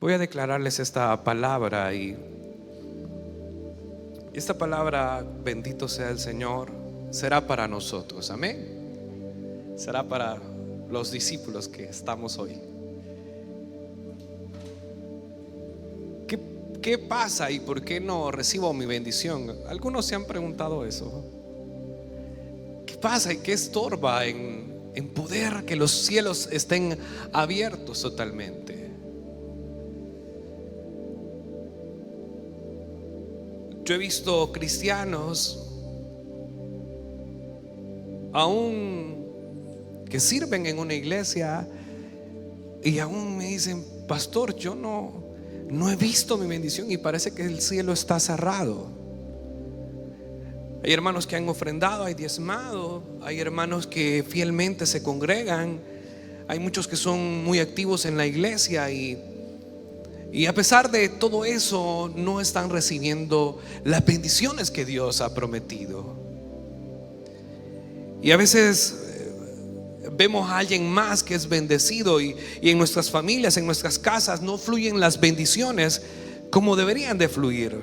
Voy a declararles esta palabra y esta palabra, bendito sea el Señor, será para nosotros, amén. Será para los discípulos que estamos hoy. ¿Qué pasa y por qué no recibo mi bendición? Algunos se han preguntado eso. ¿Qué pasa y qué estorba en poder que los cielos estén abiertos totalmente? Yo he visto cristianos aún que sirven en una iglesia y aún me dicen: pastor, yo no he visto mi bendición y parece que el cielo está cerrado. Hay hermanos que han ofrendado, hay diezmado, hay hermanos que fielmente se congregan, hay muchos que son muy activos en la iglesia y a pesar de todo eso no están recibiendo las bendiciones que Dios ha prometido. Y a veces vemos a alguien más que es bendecido y en nuestras familias, en nuestras casas no fluyen las bendiciones como deberían de fluir.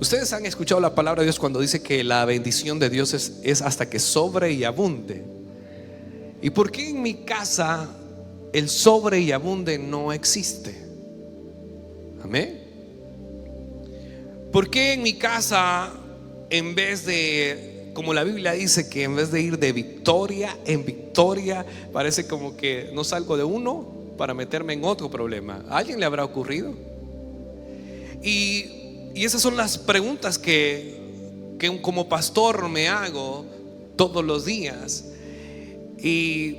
Ustedes han escuchado la palabra de Dios cuando dice que la bendición de Dios es hasta que sobre y abunde. ¿Y por qué en mi casa el sobre y abunde no existe? Amén. ¿Por qué en mi casa, en vez de, como la Biblia dice, que en vez de ir de victoria en victoria, parece como que no salgo de uno para meterme en otro problema? ¿A alguien le habrá ocurrido? Y esas son las preguntas que como pastor me hago todos los días. Y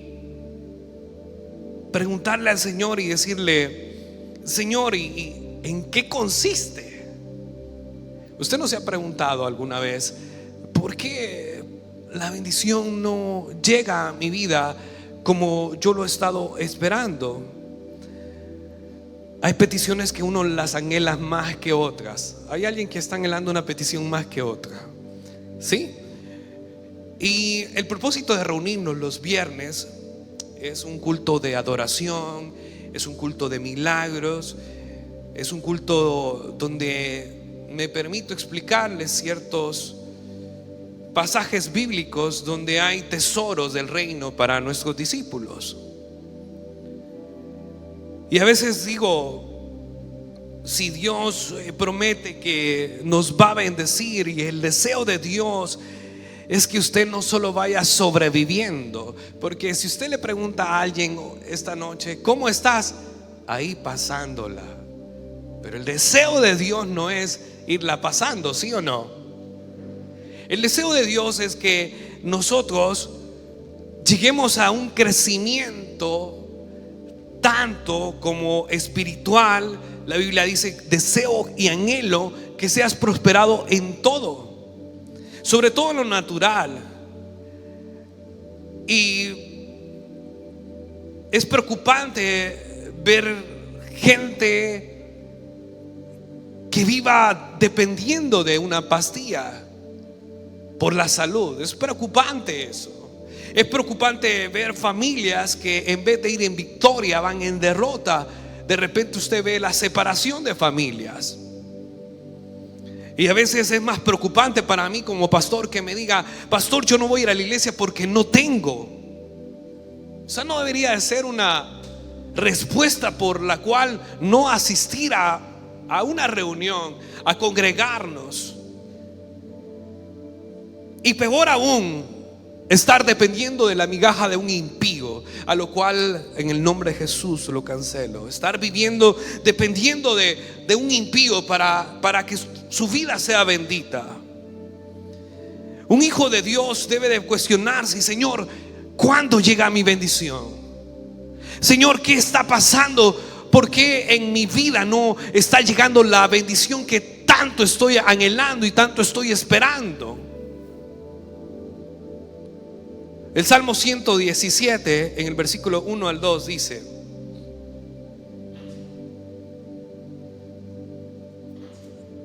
preguntarle al Señor y decirle: Señor, ¿y en qué consiste? ¿Usted no se ha preguntado alguna vez por qué la bendición no llega a mi vida como yo lo he estado esperando? Hay peticiones que uno las anhela más que otras. Hay alguien que está anhelando una petición más que otra, ¿sí? Y el propósito de reunirnos los viernes es un culto de adoración, es un culto de milagros, es un culto donde me permito explicarles ciertos pasajes bíblicos donde hay tesoros del reino para nuestros discípulos. Y a veces digo, si Dios promete que nos va a bendecir, y el deseo de Dios es que usted no solo vaya sobreviviendo, porque si usted le pregunta a alguien esta noche: ¿cómo estás? Ahí pasándola. Pero el deseo de Dios no es irla pasando, ¿sí o no? El deseo de Dios es que nosotros lleguemos a un crecimiento tanto como espiritual. La Biblia dice: deseo y anhelo que seas prosperado en todo, sobre todo en lo natural. Y es preocupante ver gente que viva dependiendo de una pastilla por la salud. Es preocupante eso. Es preocupante ver familias que en vez de ir en victoria van en derrota. De repente usted ve la separación de familias. Y a veces es más preocupante para mí como pastor que me diga: pastor, yo no voy a ir a la iglesia porque no tengo. O sea, no debería de ser una respuesta por la cual no asistir a una reunión, a congregarnos. Y peor aún, estar dependiendo de la migaja de un impío, a lo cual en el nombre de Jesús lo cancelo. Estar viviendo dependiendo de un impío para que su vida sea bendita. Un hijo de Dios debe de cuestionarse: Señor, ¿cuándo llega mi bendición? Señor, ¿qué está pasando? ¿Por qué en mi vida no está llegando la bendición que tanto estoy anhelando y tanto estoy esperando? El Salmo 117 en el versículo 1 al 2 dice: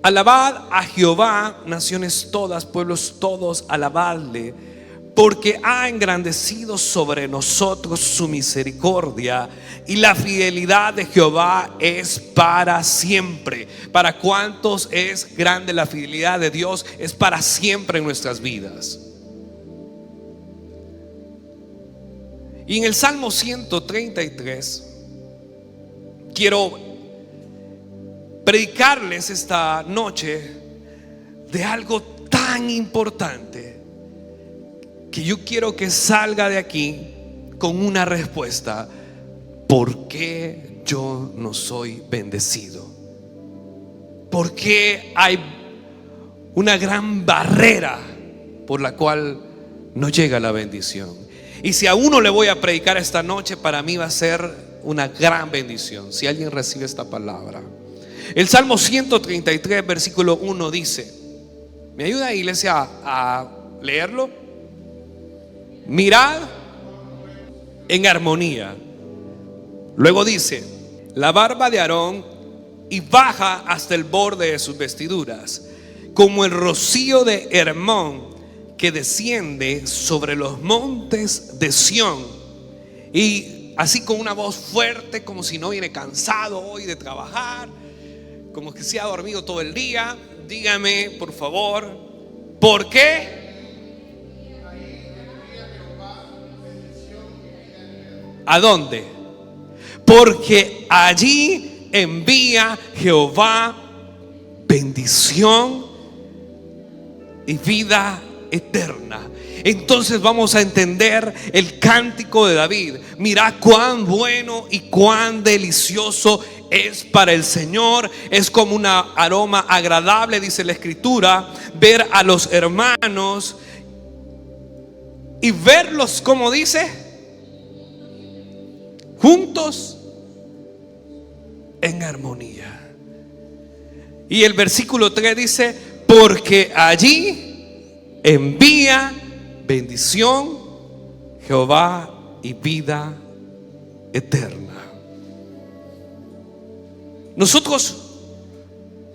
alabad a Jehová, naciones todas, pueblos todos, alabadle, porque ha engrandecido sobre nosotros su misericordia, y la fidelidad de Jehová es para siempre. ¿Para cuántos es grande la fidelidad de Dios? Es para siempre en nuestras vidas. Y en el Salmo 133 quiero predicarles esta noche de algo tan importante que yo quiero que salga de aquí con una respuesta. ¿Por qué yo no soy bendecido? ¿Por qué hay una gran barrera por la cual no llega la bendición? Y si a uno le voy a predicar esta noche, para mí va a ser una gran bendición si alguien recibe esta palabra. El Salmo 133 versículo 1 dice, ¿me ayuda, iglesia, a leerlo? Mirad en armonía. Luego dice, la barba de Aarón y baja hasta el borde de sus vestiduras, como el rocío de Hermón que desciende sobre los montes de Sión. Y así con una voz fuerte, como si no viene cansado hoy de trabajar, como que se ha dormido todo el día, dígame por favor, ¿por qué? ¿A dónde? Porque allí envía Jehová bendición y vida eterna. Entonces vamos a entender el cántico de David. Mira cuán bueno y cuán delicioso es para el Señor. Es como un aroma agradable, dice la Escritura, ver a los hermanos y verlos, como dice, juntos en armonía. Y el versículo 3 dice, porque allí envía bendición Jehová y vida eterna. Nosotros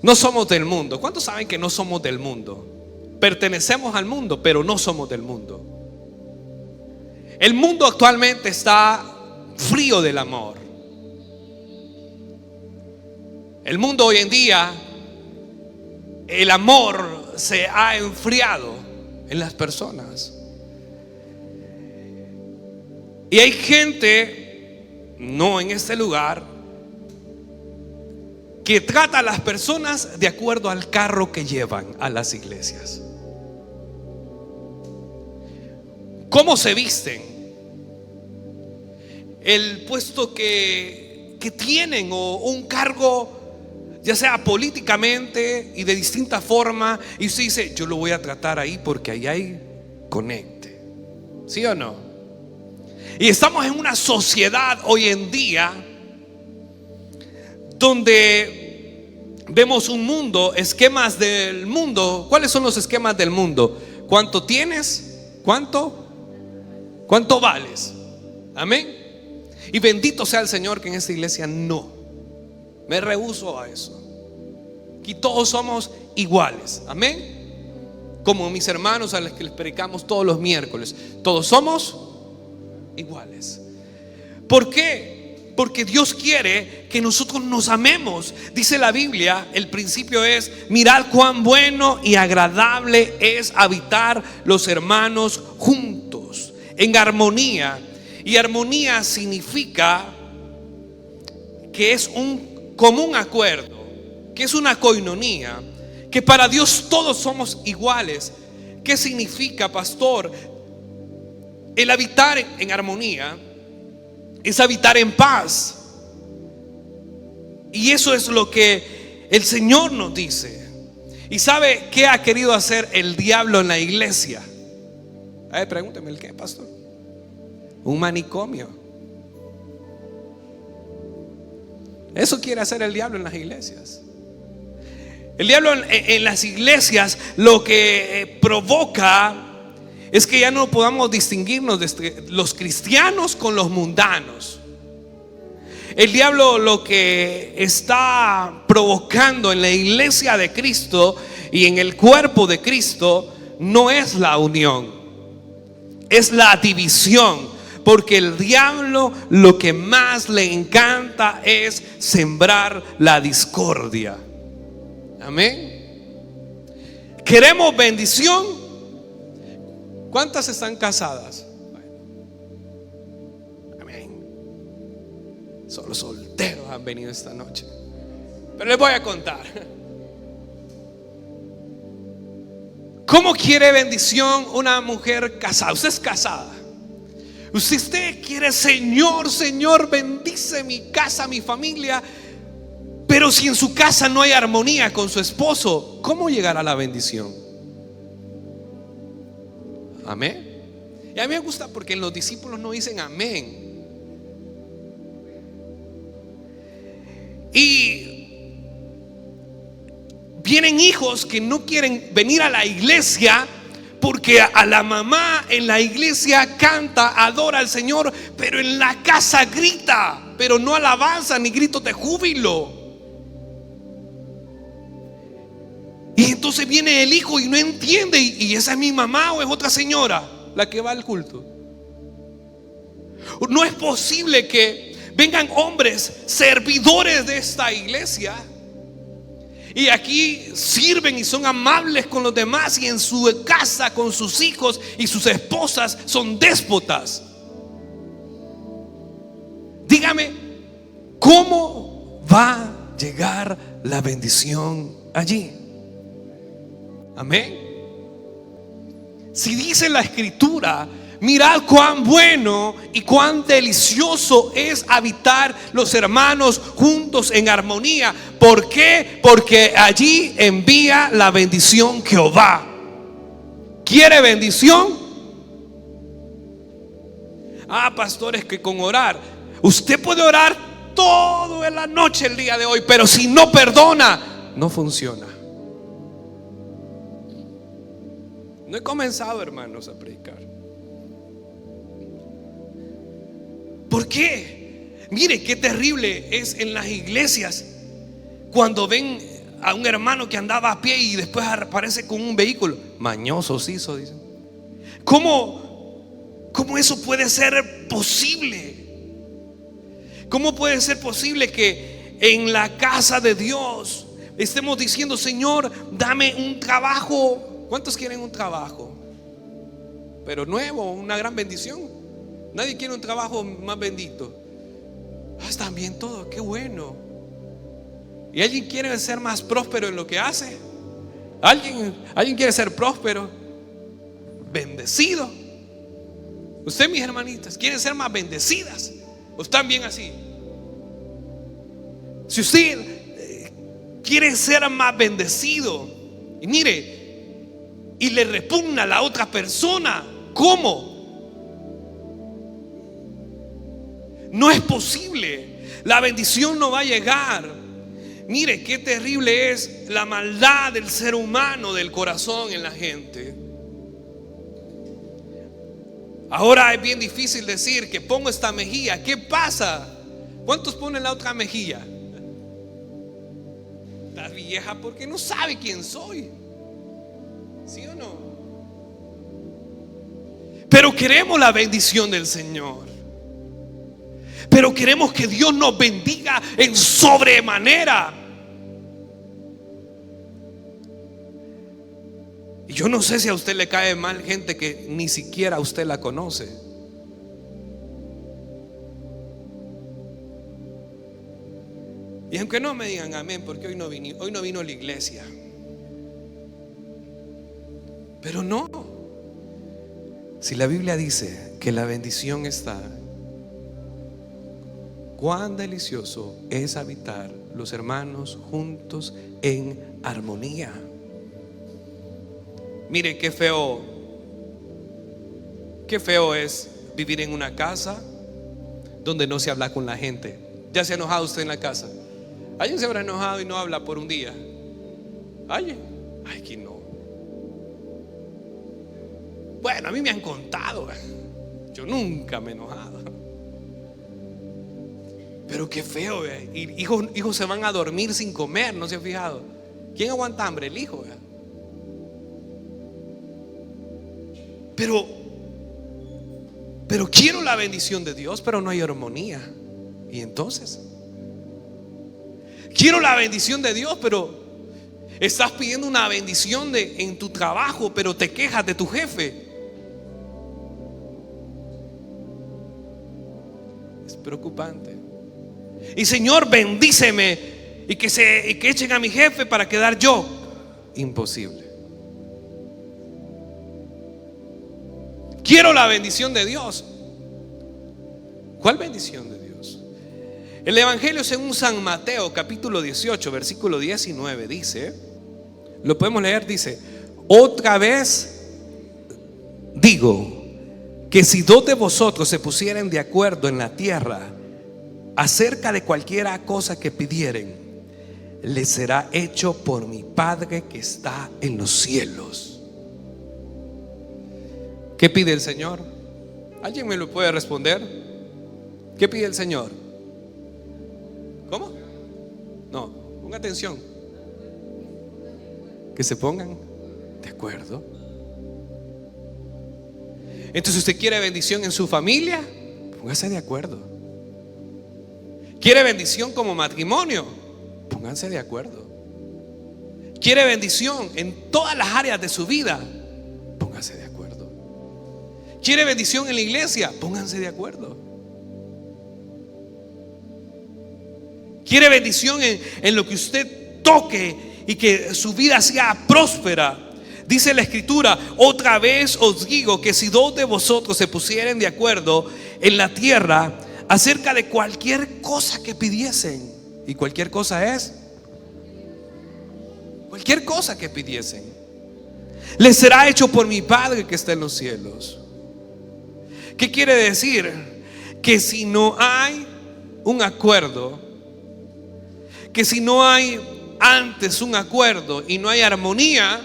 no somos del mundo. ¿Cuántos saben que no somos del mundo? Pertenecemos al mundo, pero no somos del mundo. El mundo actualmente está frío del amor. El mundo hoy en día, el amor se ha enfriado en las personas. Y hay gente, no en este lugar, que trata a las personas de acuerdo al carro que llevan a las iglesias. ¿Cómo se visten? El puesto que tienen, o un cargo, ya sea políticamente y de distinta forma, y usted dice, yo lo voy a tratar ahí porque ahí hay conecte. ¿Sí o no? Y estamos en una sociedad hoy en día donde vemos un mundo, esquemas del mundo. ¿Cuáles son los esquemas del mundo? ¿Cuánto tienes? ¿Cuánto vales? Amén. Y bendito sea el Señor que en esta iglesia no. Me rehúso a eso. Aquí todos somos iguales. Amén. Como mis hermanos a los que les predicamos todos los miércoles. Todos somos iguales. ¿Por qué? Porque Dios quiere que nosotros nos amemos. Dice la Biblia, el principio es: mirad cuán bueno y agradable es habitar los hermanos juntos, en armonía. Y armonía significa que es un común acuerdo, que es una coinonía, que para Dios todos somos iguales. ¿Qué significa, pastor? El habitar en armonía es habitar en paz. Y eso es lo que el Señor nos dice. ¿Y sabe qué ha querido hacer el diablo en la iglesia? A ver, pregúnteme, ¿el qué, pastor? Un manicomio. Eso quiere hacer el diablo en las iglesias. El diablo en las iglesias lo que provoca es que ya no podamos distinguirnos de los cristianos con los mundanos. El diablo lo que está provocando en la iglesia de Cristo y en el cuerpo de Cristo no es la unión. es la división, porque el diablo lo que más le encanta es sembrar la discordia. Amén. ¿Queremos bendición? ¿Cuántas están casadas? Amén. Solo solteros han venido esta noche. Pero les voy a contar. ¿Cómo quiere bendición una mujer casada? Usted es casada. Usted quiere: Señor, Señor, bendice mi casa, mi familia. Pero si en su casa no hay armonía con su esposo, ¿cómo llegará la bendición? Amén. Y a mí me gusta porque los discípulos no dicen amén. Y vienen hijos que no quieren venir a la iglesia porque a la mamá en la iglesia canta, adora al Señor, pero en la casa grita, pero no alabanza ni gritos de júbilo. Y entonces viene el hijo y no entiende, y esa es mi mamá o es otra señora la que va al culto. No es posible que vengan hombres servidores de esta iglesia y aquí sirven y son amables con los demás, y en su casa con sus hijos y sus esposas son déspotas. Dígame, ¿cómo va a llegar la bendición allí? Amén. Si dice la escritura: mirad cuán bueno y cuán delicioso es habitar los hermanos juntos en armonía. ¿Por qué? Porque allí envía la bendición Jehová. ¿Quiere bendición? Pastores, que con orar. Usted puede orar toda la noche el día de hoy, pero si no perdona, no funciona. No he comenzado, hermanos, a predicar. ¿Por qué? Mire qué terrible es en las iglesias cuando ven a un hermano que andaba a pie y después aparece con un vehículo. Mañosos hizo, dicen. ¿Cómo eso puede ser posible? ¿Cómo puede ser posible que en la casa de Dios estemos diciendo: Señor, dame un trabajo? ¿Cuántos quieren un trabajo? Pero nuevo, una gran bendición. Nadie quiere un trabajo más bendito. Están bien todo, qué bueno. ¿Y alguien quiere ser más próspero en lo que hace? ¿Alguien quiere ser próspero? Bendecido. Usted, mis hermanitas, ¿quieren ser más bendecidas? ¿O están bien así? Si usted quiere ser más bendecido, y mire, y le repugna a la otra persona, ¿cómo? No es posible. La bendición no va a llegar. Mire qué terrible es la maldad del ser humano, del corazón en la gente. Ahora es bien difícil decir que pongo esta mejilla. ¿Qué pasa? ¿Cuántos ponen la otra mejilla? Está vieja porque no sabe quién soy. ¿Sí o no? Pero queremos la bendición del Señor. Pero queremos que Dios nos bendiga en sobremanera. Y yo no sé si a usted le cae mal gente que ni siquiera usted la conoce. Y aunque no me digan amén, porque hoy no vino a la iglesia. Pero no. Si la Biblia dice que la bendición está, cuán delicioso es habitar los hermanos juntos en armonía. Mire qué feo es vivir en una casa donde no se habla con la gente. ¿Ya se ha enojado usted en la casa? ¿Alguien se habrá enojado y no habla por un día? ¿Alguien? Ay, que no. Bueno, a mí me han contado. Yo nunca me he enojado. Pero qué feo, hijos se van a dormir sin comer, ¿no se ha fijado? ¿Quién aguanta hambre? El hijo. Pero Pero quiero la bendición de Dios, pero no hay armonía. Y entonces, quiero la bendición de Dios, pero estás pidiendo una bendición en tu trabajo, pero te quejas de tu jefe. Es preocupante. Y Señor, bendíceme y que echen a mi jefe para quedar yo. Imposible. Quiero la bendición de Dios. ¿Cuál bendición de Dios? El Evangelio según San Mateo, capítulo 18, versículo 19 dice, lo podemos leer, dice: otra vez digo que si dos de vosotros se pusieren de acuerdo en la tierra acerca de cualquiera cosa que pidieren, les será hecho por mi Padre que está en los cielos. ¿Qué pide el Señor? ¿Alguien me lo puede responder? ¿Qué pide el Señor? ¿Cómo? No, ponga atención. Que se pongan de acuerdo. Entonces, usted quiere bendición en su familia, póngase de acuerdo. ¿Quiere bendición como matrimonio? Pónganse de acuerdo. ¿Quiere bendición en todas las áreas de su vida? Pónganse de acuerdo. ¿Quiere bendición en la iglesia? Pónganse de acuerdo. ¿Quiere bendición en lo que usted toque y que su vida sea próspera? Dice la Escritura: otra vez os digo que si dos de vosotros se pusieren de acuerdo en la tierra acerca de cualquier cosa que pidiesen, y cualquier cosa es cualquier cosa que pidiesen, les será hecho por mi Padre que está en los cielos. ¿Qué quiere decir? Que si no hay un acuerdo, que si no hay antes un acuerdo y no hay armonía,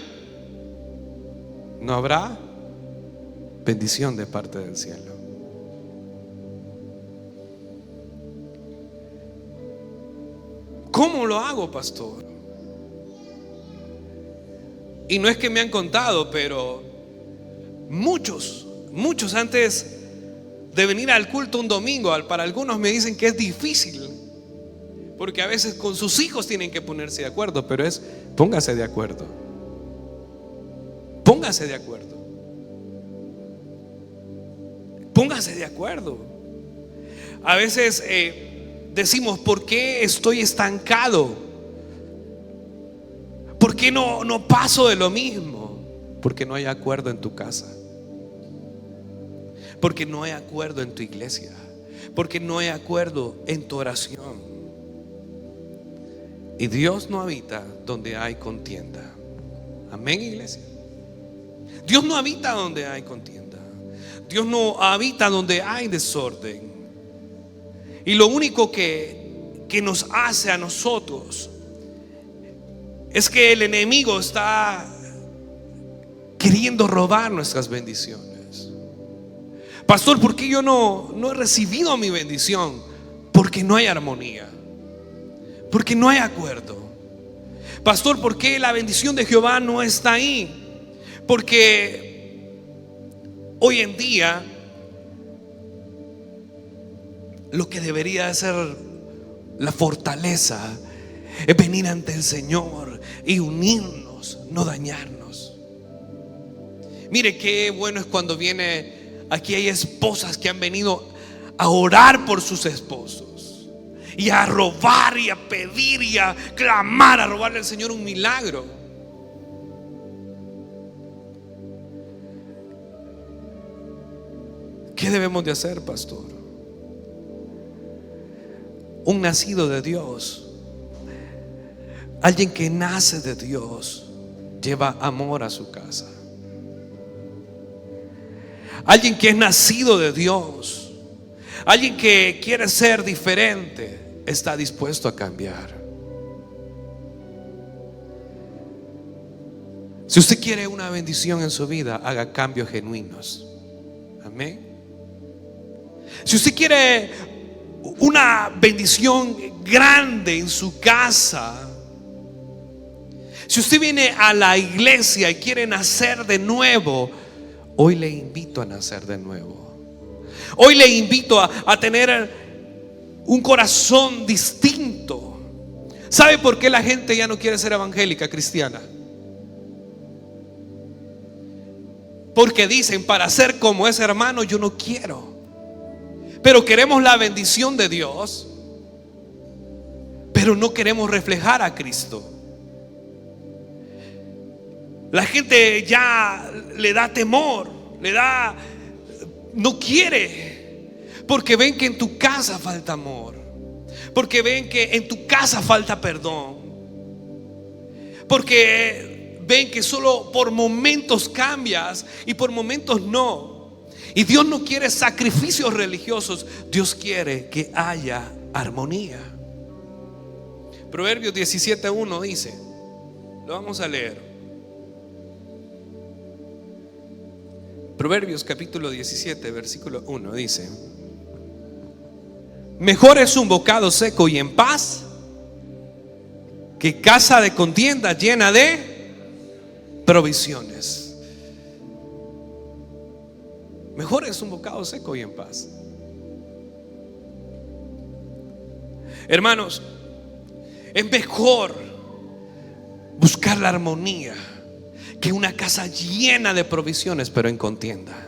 no habrá bendición de parte del cielo. ¿Cómo lo hago, pastor? Y no es que me han contado, pero muchos antes de venir al culto un domingo, para algunos me dicen que es difícil, porque a veces con sus hijos tienen que ponerse de acuerdo, pero es póngase de acuerdo. Póngase de acuerdo. Póngase de acuerdo. A veces decimos: ¿por qué estoy estancado? ¿Por qué no paso de lo mismo? Porque no hay acuerdo en tu casa. Porque no hay acuerdo en tu iglesia. Porque no hay acuerdo en tu oración. Y Dios no habita donde hay contienda. Amén, iglesia. Dios no habita donde hay contienda. Dios no habita donde hay desorden. Y lo único que nos hace a nosotros es que el enemigo está queriendo robar nuestras bendiciones. Pastor, ¿por qué yo no he recibido mi bendición? Porque no hay armonía, porque no hay acuerdo. Pastor, ¿por qué la bendición de Jehová no está ahí? Porque hoy en día lo que debería ser la fortaleza es venir ante el Señor y unirnos, no dañarnos. Mire qué bueno es cuando viene. Aquí hay esposas que han venido a orar por sus esposos y a robar y a pedir y a clamar, a robarle al Señor un milagro. ¿Qué debemos de hacer, pastor? Un nacido de Dios, alguien que nace de Dios, lleva amor a su casa. Alguien que es nacido de Dios, alguien que quiere ser diferente, está dispuesto a cambiar. Si usted quiere una bendición en su vida, haga cambios genuinos. Amén. Si usted quiere una bendición grande en su casa, si usted viene a la iglesia y quiere nacer de nuevo, hoy le invito a nacer de nuevo. Hoy le invito a tener un corazón distinto. ¿Sabe por qué la gente ya no quiere ser evangélica cristiana? Porque dicen, para ser como ese hermano yo no quiero. Pero queremos la bendición de Dios, pero no queremos reflejar a Cristo. La gente ya le da temor, no quiere, porque ven que en tu casa falta amor, porque ven que en tu casa falta perdón, porque ven que solo por momentos cambias y por momentos no. Y Dios no quiere sacrificios religiosos, Dios quiere que haya armonía. Proverbios 17:1 dice, lo vamos a leer. Proverbios capítulo 17 versículo 1 dice: mejor es un bocado seco y en paz que casa de contienda llena de provisiones. Mejor es un bocado seco y en paz. Hermanos, es mejor buscar la armonía que una casa llena de provisiones pero en contienda.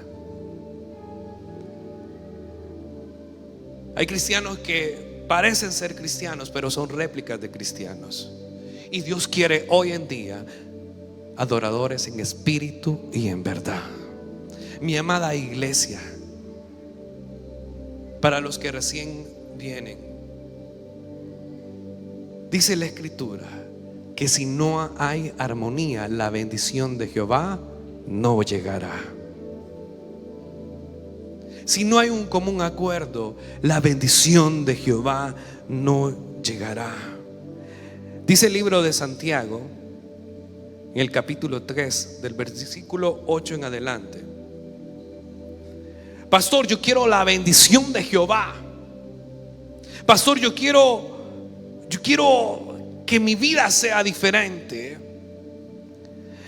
Hay cristianos que parecen ser cristianos pero son réplicas de cristianos. Y Dios quiere hoy en día adoradores en espíritu y en verdad. Mi amada iglesia, para los que recién vienen, dice la Escritura que si no hay armonía, la bendición de Jehová no llegará. Si no hay un común acuerdo, la bendición de Jehová no llegará. Dice el libro de Santiago, en el capítulo 3, del versículo 8 en adelante: pastor, yo quiero la bendición de Jehová. Pastor, yo quiero que mi vida sea diferente.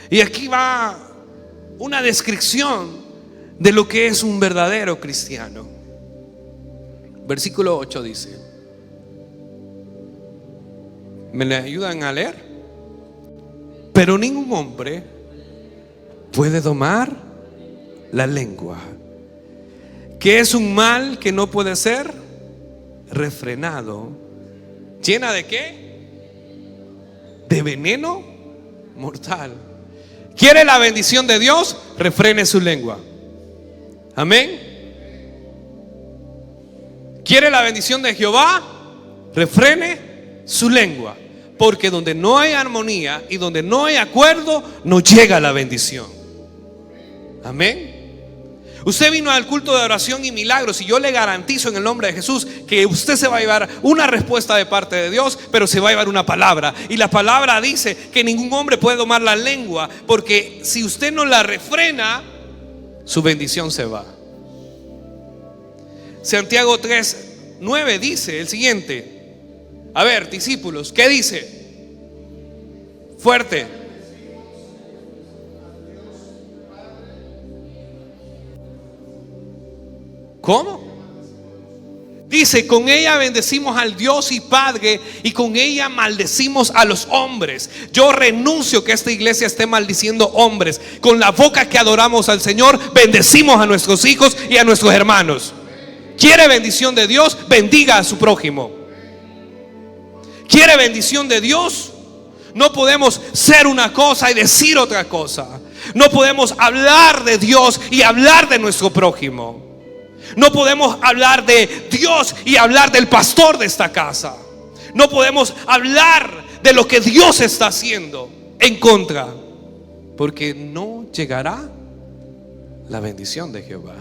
Y aquí va una descripción de lo que es un verdadero cristiano. Versículo 8 dice: ¿me le ayudan a leer? Pero ningún hombre puede domar la lengua, que es un mal que no puede ser refrenado. ¿Llena de qué? De veneno mortal. ¿Quiere la bendición de Dios? Refrene su lengua. Amén. ¿Quiere la bendición de Jehová? Refrene su lengua. Porque donde no hay armonía y donde no hay acuerdo, no llega la bendición. Amén. Usted vino al culto de oración y milagros, y yo le garantizo en el nombre de Jesús que usted se va a llevar una respuesta de parte de Dios, pero se va a llevar una palabra. Y la palabra dice que ningún hombre puede domar la lengua, porque si usted no la refrena, su bendición se va. Santiago 3:9 dice el siguiente. A ver, discípulos, ¿qué dice? Fuerte. ¿Cómo? Dice: con ella bendecimos al Dios y Padre, y con ella maldecimos a los hombres. Yo renuncio que esta iglesia esté maldiciendo hombres. Con la boca que adoramos al Señor, bendecimos a nuestros hijos y a nuestros hermanos. ¿Quiere bendición de Dios? Bendiga a su prójimo. ¿Quiere bendición de Dios? No podemos ser una cosa y decir otra cosa. No podemos hablar de Dios y hablar de nuestro prójimo. No podemos hablar de Dios y hablar del pastor de esta casa. No podemos hablar de lo que Dios está haciendo en contra, porque no llegará la bendición de Jehová.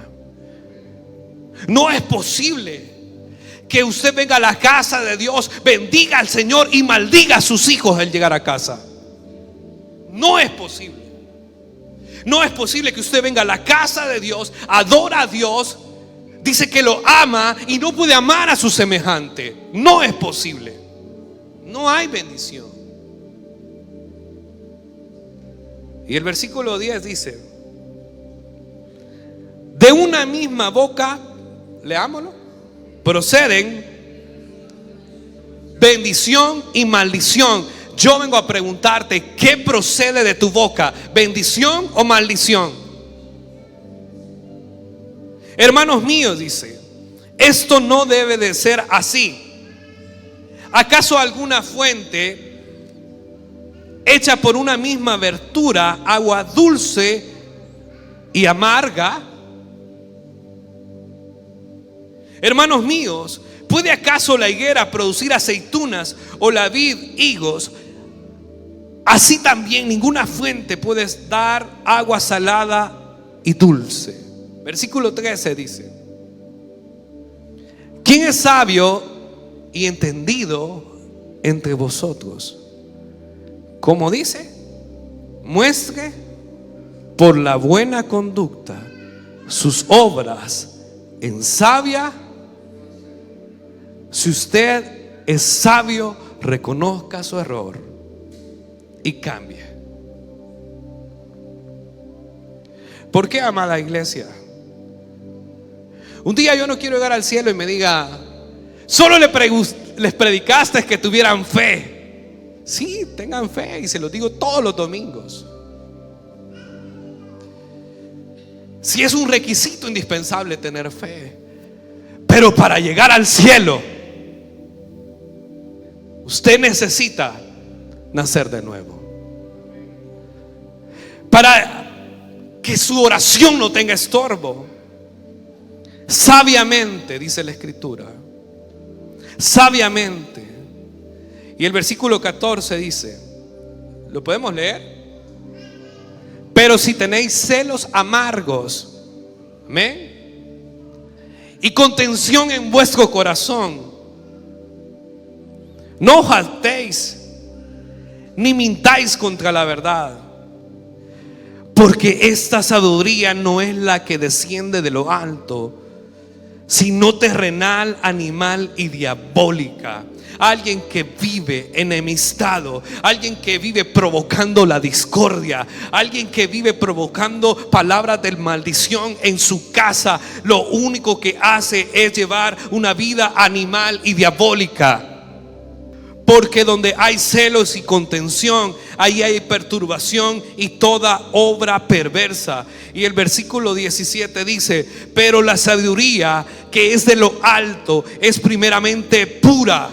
No es posible que usted venga a la casa de Dios, bendiga al Señor y maldiga a sus hijos al llegar a casa. No es posible. No es posible que usted venga a la casa de Dios, adora a Dios, dice que lo ama y no puede amar a su semejante. No es posible. No hay bendición. Y el versículo 10 dice: de una misma boca leámoslo. Proceden bendición y maldición. Yo vengo a preguntarte, ¿qué procede de tu boca? ¿Bendición o maldición? Hermanos míos, dice, esto no debe de ser así. ¿Acaso alguna fuente hecha por una misma abertura, agua dulce y amarga? Hermanos míos, ¿puede acaso la higuera producir aceitunas o la vid higos? Así también ninguna fuente puede dar agua salada y dulce. Versículo 13 dice: ¿quién es sabio y entendido entre vosotros? ¿Cómo dice? Muestre por la buena conducta sus obras en sabia. Si usted es sabio, reconozca su error y cambie. ¿Por qué, amada iglesia? Un día yo no quiero llegar al cielo y me diga: solo les predicaste que tuvieran fe. Sí, tengan fe, y se lo digo todos los domingos. Sí, es un requisito indispensable tener fe, pero para llegar al cielo usted necesita nacer de nuevo. Para que su oración no tenga estorbo, sabiamente, dice la Escritura, sabiamente. Y el versículo 14 dice, ¿lo podemos leer? Pero si tenéis celos amargos, amén, y contención en vuestro corazón, no os jactéis ni mintáis contra la verdad, porque esta sabiduría no es la que desciende de lo alto, sino terrenal, animal y diabólica. Alguien que vive enemistado, alguien que vive provocando la discordia, alguien que vive provocando palabras de maldición en su casa, lo único que hace es llevar una vida animal y diabólica. Porque donde hay celos y contención, ahí hay perturbación y toda obra perversa. Y el versículo 17 dice: pero la sabiduría que es de lo alto es primeramente pura,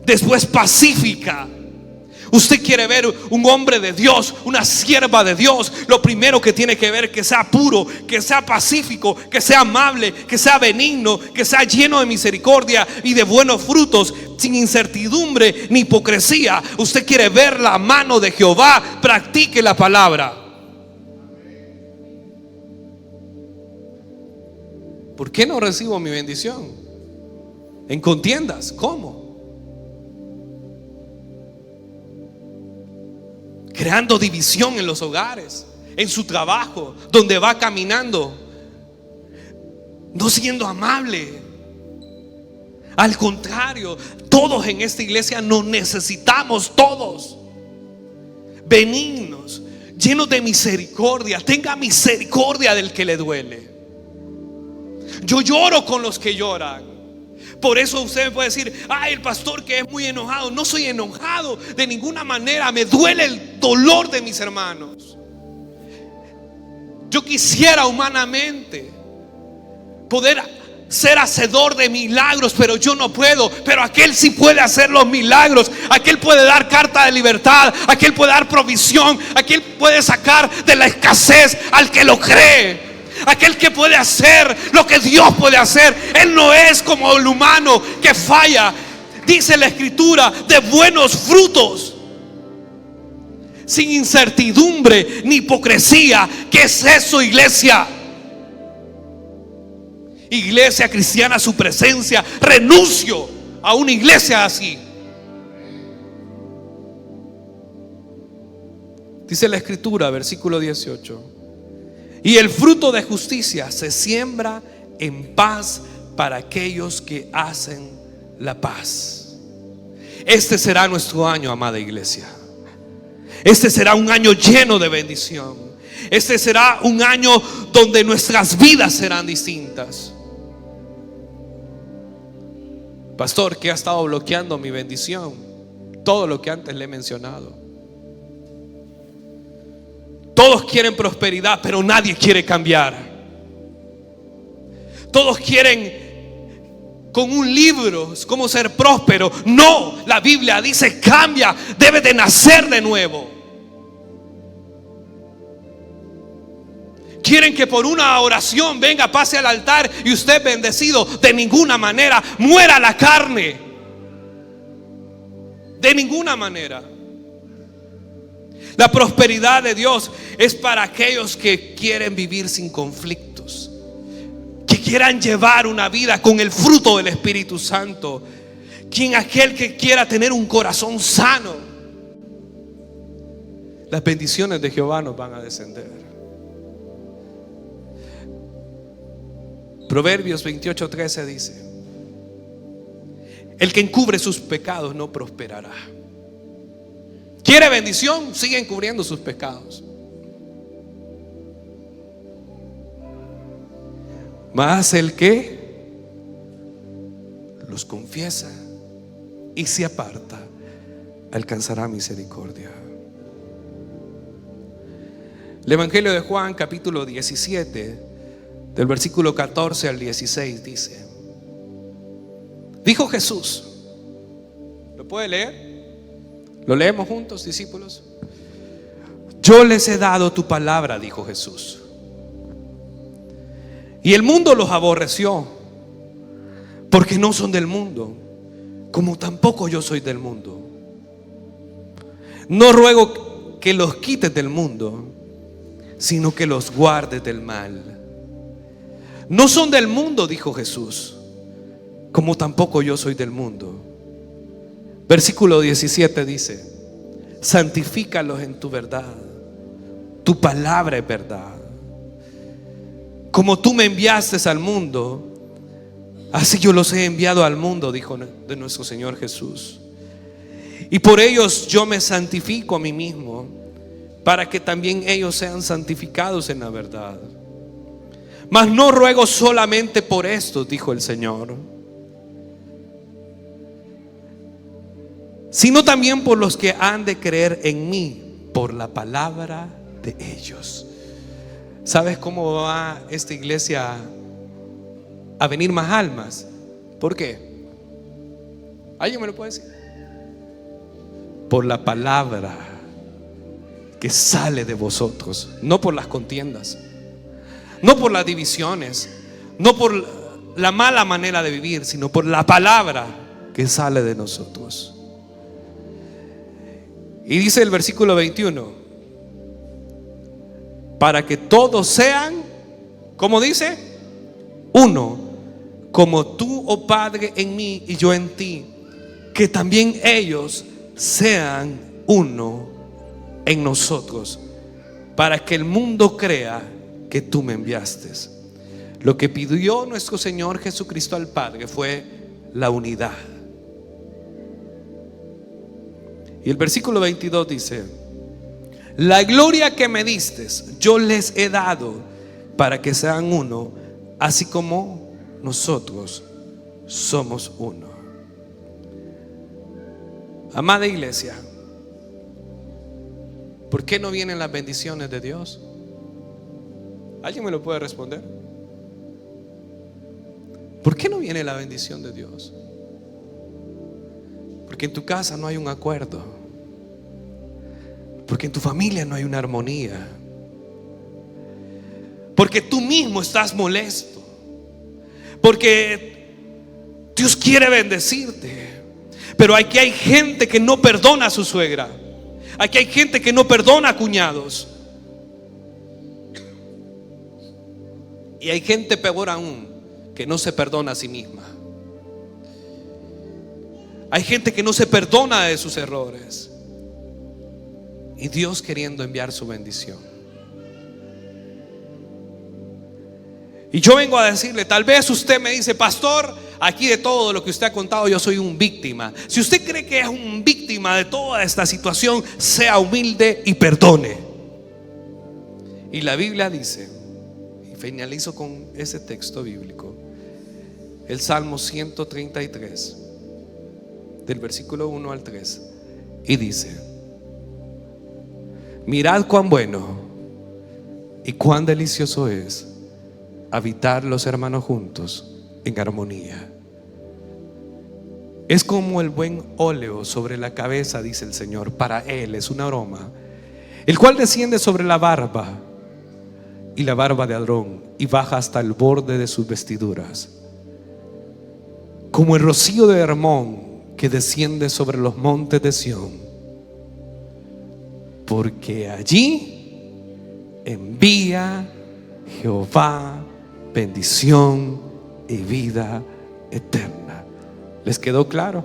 después pacífica. Usted quiere ver un hombre de Dios, una sierva de Dios, lo primero que tiene que ver que sea puro, que sea pacífico, que sea amable, que sea benigno, que sea lleno de misericordia y de buenos frutos, sin incertidumbre ni hipocresía. Usted quiere ver la mano de Jehová, practique la palabra. ¿Por qué no recibo mi bendición? En contiendas, ¿cómo? Creando división en los hogares, en su trabajo, donde va caminando, no siendo amable. Al contrario, todos en esta iglesia nos necesitamos, todos benignos, llenos de misericordia. Tenga misericordia del que le duele. Yo lloro con los que lloran. Por eso usted me puede decir: ay, el pastor que es muy enojado. No soy enojado de ninguna manera. Me duele el dolor de mis hermanos. Yo quisiera humanamente poder ser hacedor de milagros, pero yo no puedo. Pero aquel sí puede hacer los milagros. Aquel puede dar carta de libertad. Aquel puede dar provisión. Aquel puede sacar de la escasez al que lo cree. Aquel que puede hacer lo que Dios puede hacer. Él no es como el humano que falla. Dice la Escritura: de buenos frutos, sin incertidumbre ni hipocresía. ¿Qué es eso, iglesia? Iglesia cristiana, su presencia. Renuncio a una iglesia así. Dice la Escritura, versículo 18: y el fruto de justicia se siembra en paz para aquellos que hacen la paz. Este será nuestro año, amada iglesia. Este será un año lleno de bendición. Este será un año donde nuestras vidas serán distintas. Pastor, ¿qué ha estado bloqueando mi bendición? Todo lo que antes le he mencionado. Todos quieren prosperidad, pero nadie quiere cambiar. Todos quieren con un libro cómo ser próspero. No, la Biblia dice cambia, debe de nacer de nuevo. Quieren que por una oración venga, pase al altar y usted bendecido. De ninguna manera. Muera la carne. De ninguna manera. La prosperidad de Dios es para aquellos que quieren vivir sin conflictos, que quieran llevar una vida con el fruto del Espíritu Santo. Aquel que quiera tener un corazón sano. Las bendiciones de Jehová nos van a descender. Proverbios 28:13 dice: el que encubre sus pecados no prosperará. ¿Quiere bendición? Sigue encubriendo sus pecados. Mas el que los confiesa y se aparta alcanzará misericordia. El Evangelio de Juan, capítulo 17, del versículo 14 al 16 dice: dijo Jesús. ¿Lo puede leer? ¿Lo leemos juntos, discípulos? Yo les he dado tu palabra, dijo Jesús, y el mundo los aborreció, porque no son del mundo, como tampoco yo soy del mundo. No ruego que los quites del mundo, sino que los guardes del mal. No son del mundo, dijo Jesús, como tampoco yo soy del mundo. Versículo 17 dice: santifícalos en tu verdad, tu palabra es verdad. Como tú me enviaste al mundo, así yo los he enviado al mundo, dijo de nuestro Señor Jesús. Y por ellos yo me santifico a mí mismo, para que también ellos sean santificados en la verdad. Mas no ruego solamente por esto, dijo el Señor, sino también por los que han de creer en mí por la palabra de ellos. ¿Sabes cómo va esta iglesia a venir más almas? ¿Por qué? ¿Alguien me lo puede decir? Por la palabra que sale de vosotros, no por las contiendas, no por las divisiones, no por la mala manera de vivir, sino por la palabra que sale de nosotros. Y dice el versículo 21: para que todos sean, ¿cómo dice? Uno, como tú, oh Padre, en mí y yo en ti, que también ellos sean uno en nosotros, para que el mundo crea que tú me enviaste. Lo que pidió nuestro Señor Jesucristo al Padre fue la unidad. Y el versículo 22 dice: la gloria que me diste yo les he dado, para que sean uno, así como nosotros somos uno. Amada iglesia, ¿por qué no vienen las bendiciones de Dios? ¿Alguien me lo puede responder? ¿Por qué no viene la bendición de Dios? Porque en tu casa no hay un acuerdo, porque en tu familia no hay una armonía, porque tú mismo estás molesto, porque Dios quiere bendecirte, pero aquí hay gente que no perdona a su suegra, aquí hay gente que no perdona a cuñados, y hay gente peor aún que no se perdona a sí misma. Hay gente que no se perdona de sus errores, y Dios queriendo enviar su bendición. Y yo vengo a decirle, tal vez usted me dice: pastor, aquí de todo lo que usted ha contado yo soy un víctima. Si usted cree que es un víctima de toda esta situación, sea humilde y perdone. Y la Biblia dice, y finalizo con ese texto bíblico, el Salmo 133, del versículo 1 al 3, y dice: mirad cuán bueno y cuán delicioso es habitar los hermanos juntos en armonía. Es como el buen óleo sobre la cabeza, dice el Señor. Para Él es un aroma, el cual desciende sobre la barba y la barba de Aarón y baja hasta el borde de sus vestiduras, como el rocío de Hermón que desciende sobre los montes de Sión, porque allí envía Jehová bendición y vida eterna. ¿Les quedó claro?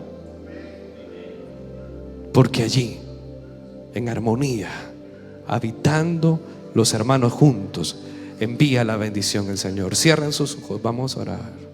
Porque allí, en armonía, habitando los hermanos juntos, envía la bendición el Señor. Cierren sus ojos, vamos a orar.